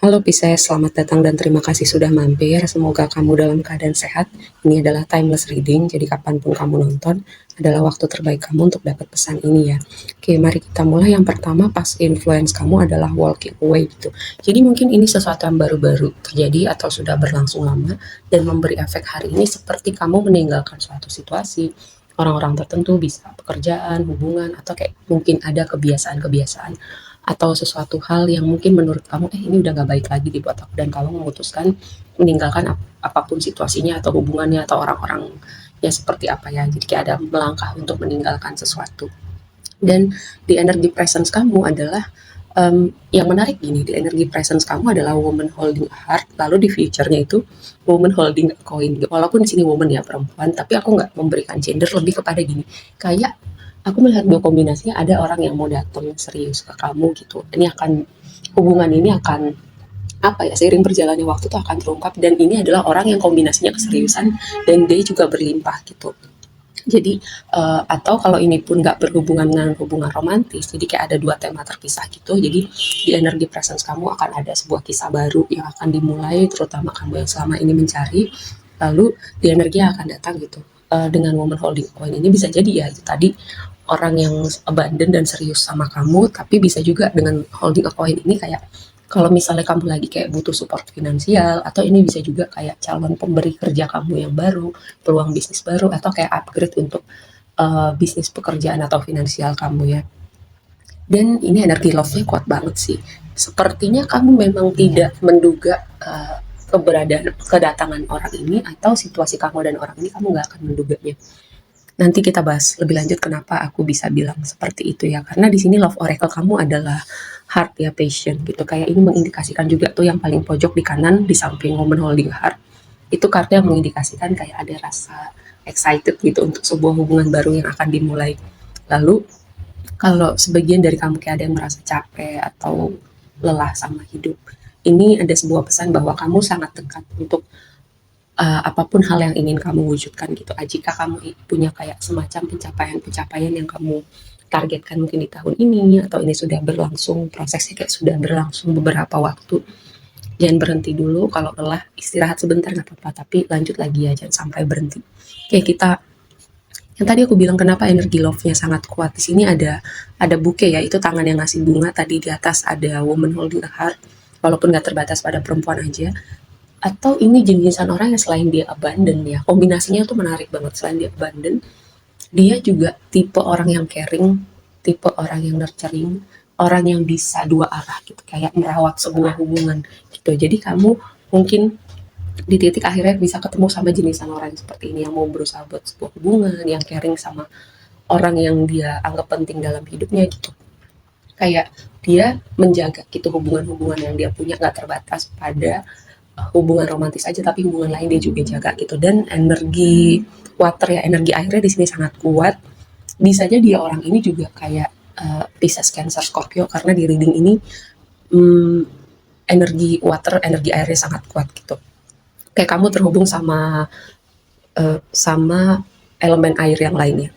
Halo Pisces, selamat datang dan terima kasih sudah mampir. Semoga kamu dalam keadaan sehat. Ini adalah timeless reading, jadi kapanpun kamu nonton adalah waktu terbaik kamu untuk dapat pesan ini ya. Oke, mari kita mulai. Yang pertama, pas influence kamu adalah walking away gitu. Jadi mungkin ini sesuatu yang baru-baru terjadi atau sudah berlangsung lama dan memberi efek hari ini seperti kamu meninggalkan suatu situasi, orang-orang tertentu, bisa pekerjaan, hubungan, atau kayak mungkin ada kebiasaan-kebiasaan atau sesuatu hal yang mungkin menurut kamu ini udah gak baik lagi dibuat aku, dan kamu memutuskan meninggalkan apapun situasinya atau hubungannya atau orang-orang ya seperti apa ya, jadi kayak ada melangkah untuk meninggalkan sesuatu. Dan di energi presence kamu adalah yang menarik gini, di energi presence kamu adalah woman holding a heart, lalu di future-nya itu woman holding a coin. Walaupun di sini woman ya perempuan, tapi aku nggak memberikan gender, lebih kepada gini, kayak aku melihat dua kombinasinya, ada orang yang mau datang serius ke kamu gitu. Ini akan, hubungan ini akan apa ya, seiring berjalannya waktu tuh akan terungkap, dan ini adalah orang yang kombinasinya keseriusan dan dia juga berlimpah gitu. Jadi atau kalau ini pun nggak berhubungan dengan hubungan romantis, jadi kayak ada dua tema terpisah gitu. Jadi di energi presence kamu akan ada sebuah kisah baru yang akan dimulai, terutama kamu yang selama ini mencari. Lalu di energi yang akan datang gitu. Dengan woman holding coin ini bisa jadi ya itu tadi, orang yang abandon dan serius sama kamu, tapi bisa juga dengan holding a coin ini kayak kalau misalnya kamu lagi kayak butuh support finansial, atau ini bisa juga kayak calon pemberi kerja kamu yang baru, peluang bisnis baru, atau kayak upgrade untuk bisnis pekerjaan atau finansial kamu ya. Dan ini energi love-nya kuat banget sih. Sepertinya kamu memang tidak menduga kedatangan orang ini, atau situasi kamu dan orang ini kamu nggak akan menduganya. Nanti kita bahas lebih lanjut kenapa aku bisa bilang seperti itu ya. Karena di sini love oracle kamu adalah heart ya, passion gitu. Kayak ini mengindikasikan juga tuh yang paling pojok di kanan di samping woman holding heart. Itu kartu yang mengindikasikan kayak ada rasa excited gitu untuk sebuah hubungan baru yang akan dimulai. Lalu kalau sebagian dari kamu kayak ada yang merasa capek atau lelah sama hidup, ini ada sebuah pesan bahwa kamu sangat dekat untuk apapun hal yang ingin kamu wujudkan gitu. Jika kamu punya kayak semacam pencapaian-pencapaian yang kamu targetkan mungkin di tahun ini, atau ini sudah berlangsung, prosesnya kayak sudah berlangsung beberapa waktu, jangan berhenti dulu. Kalau lelah istirahat sebentar nggak apa-apa, tapi lanjut lagi ya, jangan sampai berhenti. Kayak kita, yang tadi aku bilang kenapa energi love-nya sangat kuat, di sini ada bouquet ya, itu tangan yang ngasih bunga, tadi di atas ada woman holding a heart, walaupun nggak terbatas pada perempuan aja. Atau ini jenisan orang yang selain dia abandon ya, kombinasinya tuh menarik banget. Selain dia abandon, dia juga tipe orang yang caring, tipe orang yang nurturing, orang yang bisa dua arah gitu, kayak merawat sebuah hubungan gitu. Jadi kamu mungkin di titik akhirnya bisa ketemu sama jenisan orang yang seperti ini, yang mau berusaha buat sebuah hubungan, yang caring sama orang yang dia anggap penting dalam hidupnya gitu. Kayak dia menjaga gitu hubungan-hubungan yang dia punya, nggak terbatas pada hubungan romantis aja, tapi hubungan lain dia juga jaga gitu. Dan energi water ya, energi airnya di sini sangat kuat. Bisa jadi dia orang ini juga kayak Pisces, Cancer, Scorpio, karena di reading ini hmm, energi water, energi airnya sangat kuat gitu. Kayak kamu terhubung sama elemen air yang lainnya.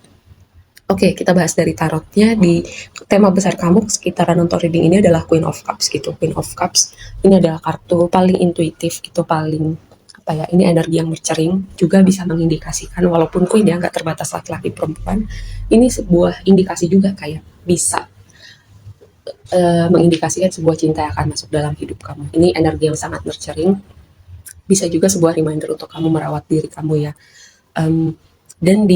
Oke, kita bahas dari tarotnya. Di tema besar kamu sekitaran untuk reading ini adalah Queen of Cups gitu. Queen of Cups ini adalah kartu paling intuitif gitu, paling apa ya, ini energi yang nurturing, juga bisa mengindikasikan, walaupun Queen ya nggak terbatas laki-laki perempuan, ini sebuah indikasi juga kayak bisa mengindikasikan sebuah cinta yang akan masuk dalam hidup kamu. Ini energi yang sangat nurturing, bisa juga sebuah reminder untuk kamu merawat diri kamu ya. Dan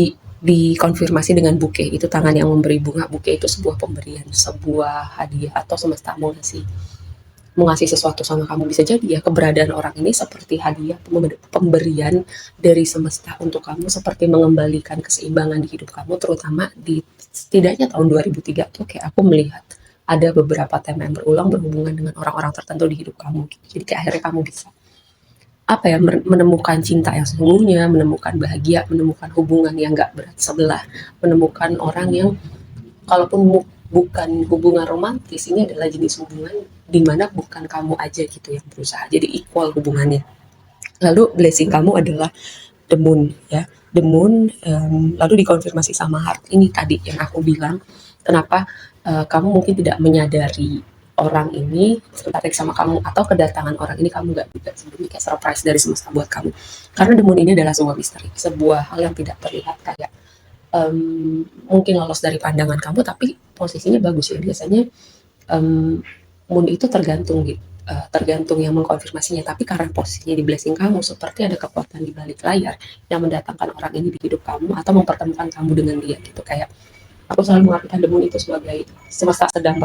dikonfirmasi dengan bouquet, itu tangan yang memberi bunga. Bouquet itu sebuah pemberian, sebuah hadiah, atau semesta mau ngasih sesuatu sama kamu. Bisa jadi ya keberadaan orang ini seperti hadiah, pemberian dari semesta untuk kamu, seperti mengembalikan keseimbangan di hidup kamu, terutama di setidaknya tahun 2003 tuh kayak aku melihat ada beberapa tema yang berulang berhubungan dengan orang-orang tertentu di hidup kamu. Jadi kayak akhirnya kamu bisa apa ya, menemukan cinta yang sesungguhnya, menemukan bahagia, menemukan hubungan yang gak berat sebelah, menemukan orang yang kalaupun bukan hubungan romantis, ini adalah jenis hubungan dimana bukan kamu aja gitu yang berusaha, jadi equal hubungannya. Lalu blessing kamu adalah the moon ya, the moon. Lalu dikonfirmasi sama heart, ini tadi yang aku bilang kenapa kamu mungkin tidak menyadari orang ini tertarik sama kamu, atau kedatangan orang ini kamu nggak duga sebelumnya, kayak surprise dari semesta buat kamu. Karena The Moon ini adalah sebuah misteri, sebuah hal yang tidak terlihat, kayak mungkin lolos dari pandangan kamu tapi posisinya bagus ya. Biasanya moon itu tergantung gitu, tergantung yang mengkonfirmasinya, tapi karena posisinya di blessing kamu, seperti ada kekuatan di balik layar yang mendatangkan orang ini di hidup kamu atau mempertemukan kamu dengan dia gitu. Kayak aku selalu mengartikan The Moon itu sebagai semesta sedang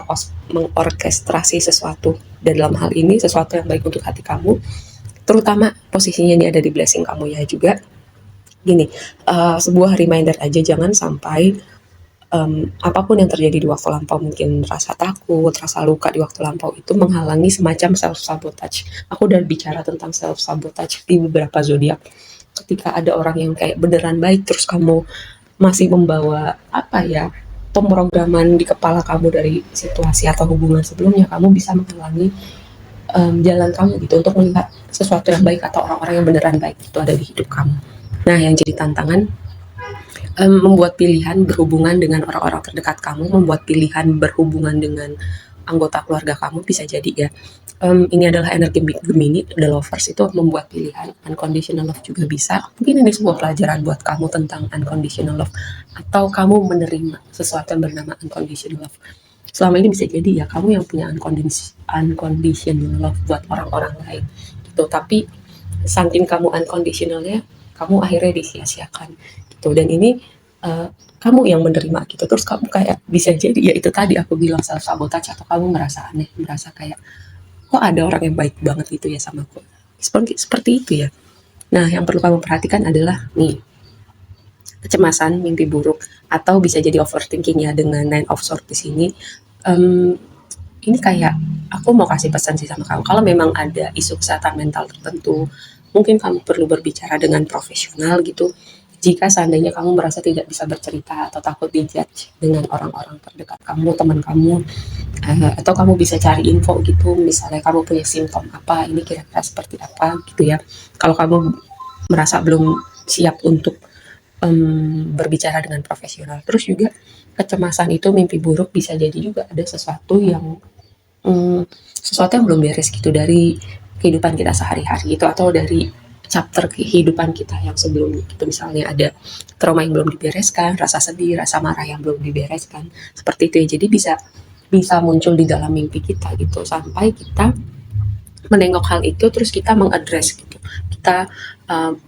mengorkestrasi sesuatu, dan dalam hal ini sesuatu yang baik untuk hati kamu, terutama posisinya ini ada di blessing kamu ya. Juga gini, sebuah reminder aja, jangan sampai apapun yang terjadi di waktu lampau, mungkin rasa takut, rasa luka di waktu lampau, itu menghalangi semacam self sabotage. Aku udah bicara tentang self sabotage di beberapa zodiak. Ketika ada orang yang kayak beneran baik, terus kamu masih membawa apa ya, pemrograman di kepala kamu dari situasi atau hubungan sebelumnya, kamu bisa menghalangi jalan kamu gitu untuk melihat sesuatu yang baik atau orang-orang yang beneran baik itu ada di hidup kamu. Nah, yang jadi tantangan, membuat pilihan berhubungan dengan orang-orang terdekat kamu, membuat pilihan berhubungan dengan anggota keluarga kamu, bisa jadi ya. Ini adalah energi Gemini, The Lovers itu membuat pilihan. Unconditional love juga bisa. Mungkin ini sebuah pelajaran buat kamu tentang unconditional love, atau kamu menerima sesuatu yang bernama unconditional love. Selama ini bisa jadi ya kamu yang punya unconditional love buat orang-orang lain gitu, tapi saking kamu unconditionalnya, kamu akhirnya disia-siakan gitu. Dan ini kamu yang menerima gitu, terus kamu kayak bisa jadi ya itu tadi aku bilang self sabotage, atau kamu merasa aneh, merasa kayak kok ada orang yang baik banget gitu ya sama aku, seperti itu ya. Nah, yang perlu kamu perhatikan adalah nih, kecemasan, mimpi buruk, atau bisa jadi overthinking ya dengan Nine of Swords di sini. Em, ini kayak aku mau kasih pesan sih sama kamu, kalau memang ada isu kesehatan mental tertentu, mungkin kamu perlu berbicara dengan profesional gitu. Jika seandainya kamu merasa tidak bisa bercerita atau takut dijudge dengan orang-orang terdekat kamu, teman kamu, atau kamu bisa cari info gitu, misalnya kamu punya simptom apa, ini kira-kira seperti apa gitu ya. Kalau kamu merasa belum siap untuk berbicara dengan profesional. Terus juga kecemasan itu, mimpi buruk, bisa jadi juga ada sesuatu yang belum beres gitu dari kehidupan kita sehari-hari itu, atau dari chapter kehidupan kita yang sebelumnya gitu. Misalnya ada trauma yang belum dibereskan, rasa sedih, rasa marah yang belum dibereskan, seperti itu ya. Jadi bisa bisa muncul di dalam mimpi kita gitu, sampai kita menengok hal itu, terus kita mengadres gitu. Kita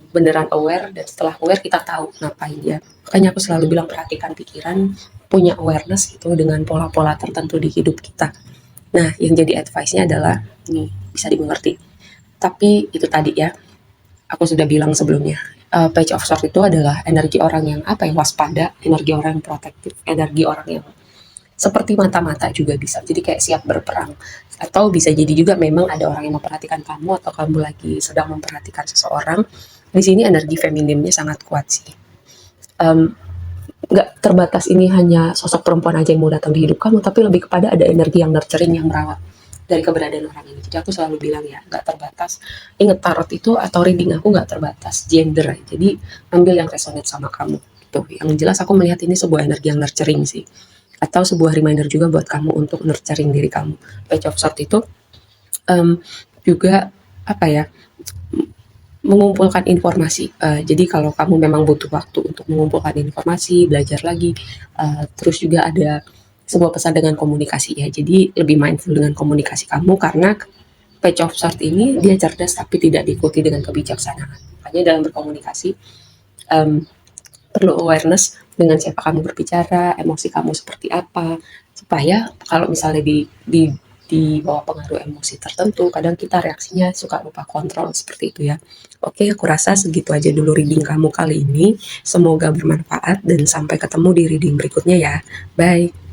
beneran aware, dan setelah aware kita tahu ngapain ya. Makanya aku selalu bilang perhatikan pikiran, punya awareness gitu dengan pola-pola tertentu di hidup kita. Nah, yang jadi advice-nya adalah nih, bisa dimengerti. Tapi itu tadi ya, aku sudah bilang sebelumnya, Page of Swords itu adalah energi orang yang apa ya, waspada, energi orang yang protektif, energi orang yang seperti mata-mata juga bisa. Jadi kayak siap berperang. Atau bisa jadi juga memang ada orang yang memperhatikan kamu, atau kamu lagi sedang memperhatikan seseorang. Di sini energi femininnya sangat kuat sih. Nggak terbatas ini hanya sosok perempuan aja yang mau datang di hidup kamu, tapi lebih kepada ada energi yang nurturing, yang merawat dari keberadaan orang ini. Jadi aku selalu bilang ya, nggak terbatas. Ingat, tarot itu atau reading aku nggak terbatas gender. Jadi ambil yang resonate sama kamu gitu. Yang jelas aku melihat ini sebuah energi yang nurturing sih, atau sebuah reminder juga buat kamu untuk nurturing diri kamu. Page of Swords itu juga apa ya, mengumpulkan informasi. Jadi kalau kamu memang butuh waktu untuk mengumpulkan informasi, belajar lagi, terus juga ada sebuah pesan dengan komunikasi ya. Jadi lebih mindful dengan komunikasi kamu, karena Page of Swords ini dia cerdas tapi tidak diikuti dengan kebijaksanaan. Makanya dalam berkomunikasi perlu awareness dengan siapa kamu berbicara, emosi kamu seperti apa, supaya kalau misalnya di bawah pengaruh emosi tertentu, kadang kita reaksinya suka lupa kontrol, seperti itu ya. Oke, aku rasa segitu aja dulu reading kamu kali ini. Semoga bermanfaat, dan sampai ketemu di reading berikutnya ya. Bye.